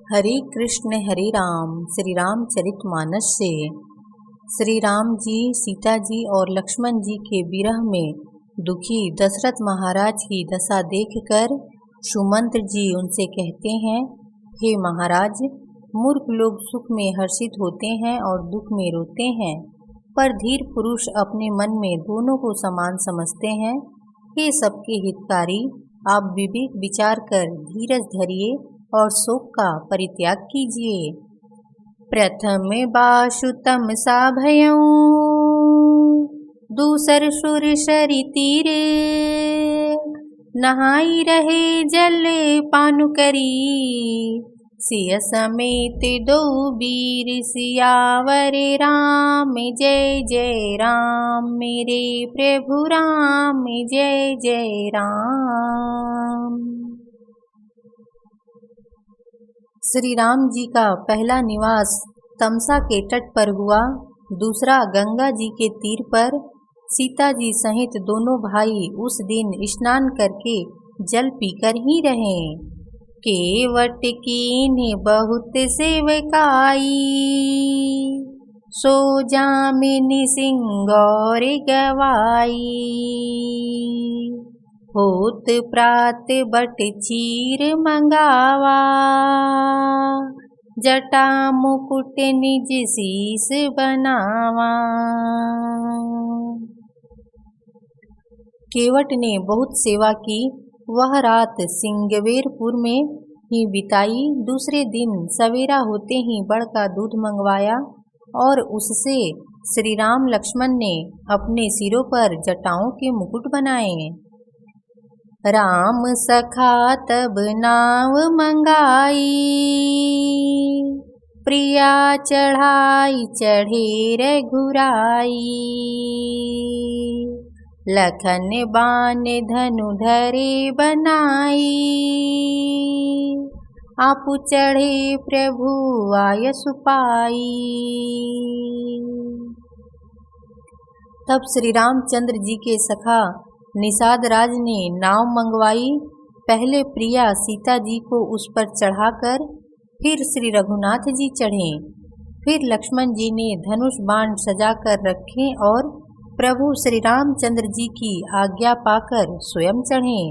हरे कृष्ण हरे राम। श्री रामचरितमानस से श्री राम जी, सीता जी और लक्ष्मण जी के विरह में दुखी दशरथ महाराज की दशा देखकर सुमंत्र जी उनसे कहते हैं, हे महाराज, मूर्ख लोग सुख में हर्षित होते हैं और दुख में रोते हैं, पर धीर पुरुष अपने मन में दोनों को समान समझते हैं। हे सबके हितकारी, आप विवेक विचार कर धीरज धरिए और शोक का परित्याग कीजिए। प्रथम बाशुतम सा भयं दूसर सुर सरि तीरे, नहाई रहे जल पानु करी, सिय समेत दो वीर सियावर राम। जय जय राम मेरे प्रभु राम, जय जय राम। श्री राम जी का पहला निवास तमसा के तट पर हुआ, दूसरा गंगा जी के तीर पर। सीता जी सहित दोनों भाई उस दिन स्नान करके जल पीकर ही रहे। केवट कीन्ह बहुत सेवकाई, सो जामिनी सिंगौर गवाई। होत प्रात बट चीर मंगावा, जटा मुकुट निज शीस बनावा। केवट ने बहुत सेवा की, वह रात सिंगवेरपुर में ही बिताई। दूसरे दिन सवेरा होते ही बड़ का दूध मंगवाया और उससे श्री राम लक्ष्मण ने अपने सिरों पर जटाओं के मुकुट बनाए। राम सखा तब नाव मंगाई, प्रिया चढ़ाई चढ़े रघुराई। लखन बान धनु धरे बनाई, आपु चढ़े प्रभु आयसु पाई। तब श्री रामचंद्र जी के सखा निषाद राज ने नाव मंगवाई। पहले प्रिया सीता जी को उस पर चढ़ाकर फिर श्री रघुनाथ जी चढ़े, फिर लक्ष्मण जी ने धनुष बाण सजा कर रखे और प्रभु श्री रामचंद्र जी की आज्ञा पाकर स्वयं चढ़े।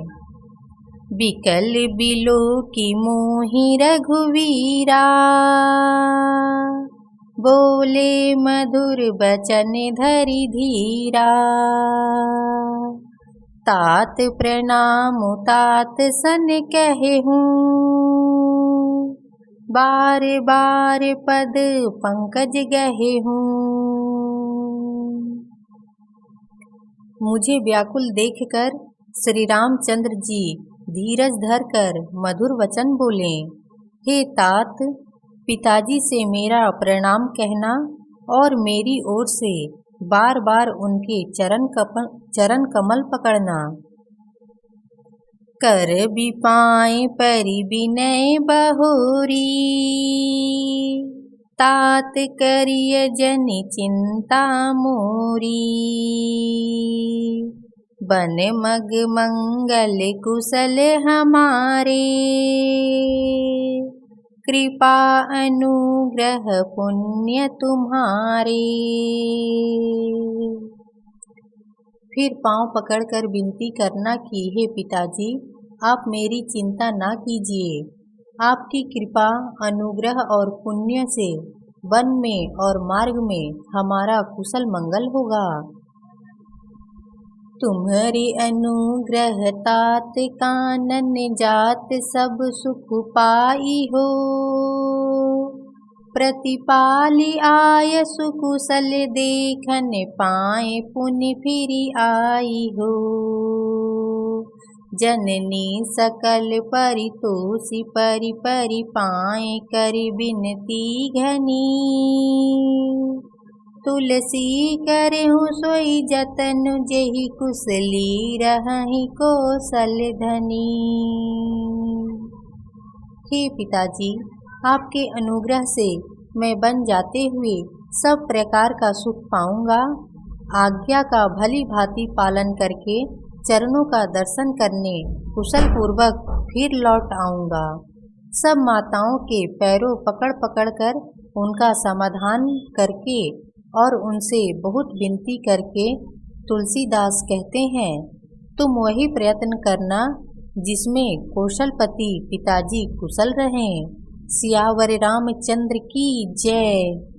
बिकल बिलो की मोहि रघुवीरा, बोले मधुर बचन धरि धीरा। तात प्रणाम तात सन कहूँ, बार बार पद पंकज गहूँ। मुझे व्याकुल देखकर श्री रामचंद्र जी धीरज धरकर मधुर वचन बोले। हे तात, पिताजी से मेरा प्रणाम कहना और मेरी ओर से बार बार उनके चरण कमल पकड़ना। कर बिपाए परि विनय बहुरी, तात करिय जन चिंता मोरी। बन मग मंगल कुशल हमारे, कृपा अनुग्रह पुण्य तुम्हारे। फिर पांव पकड़कर विनती करना कि हे पिताजी, आप मेरी चिंता ना कीजिए। आपकी कृपा, अनुग्रह और पुण्य से वन में और मार्ग में हमारा कुशल मंगल होगा। तुम्हारे अनुग्रह तात कानन जात सब सुख पाई हो। प्रतिपाली आय सुकुशल देखन पाए पुण्य फिरी आई हो। जननी सकल परितोषी परि परि पाए कर बिनती घनी। तुलसी करहु सोई जतन जेहि कुशली रहहि कौशल धनी। हे पिताजी, आपके अनुग्रह से मैं बन जाते हुए सब प्रकार का सुख पाऊंगा। आज्ञा का भली भांति पालन करके चरणों का दर्शन करने कुशल पूर्वक फिर लौट आऊंगा। सब माताओं के पैरों पकड़ पकड़ कर उनका समाधान करके और उनसे बहुत विनती करके तुलसीदास कहते हैं, तुम वही प्रयत्न करना जिसमें कौशलपति पिताजी कुशल रहें। सियावर रामचंद्र की जय।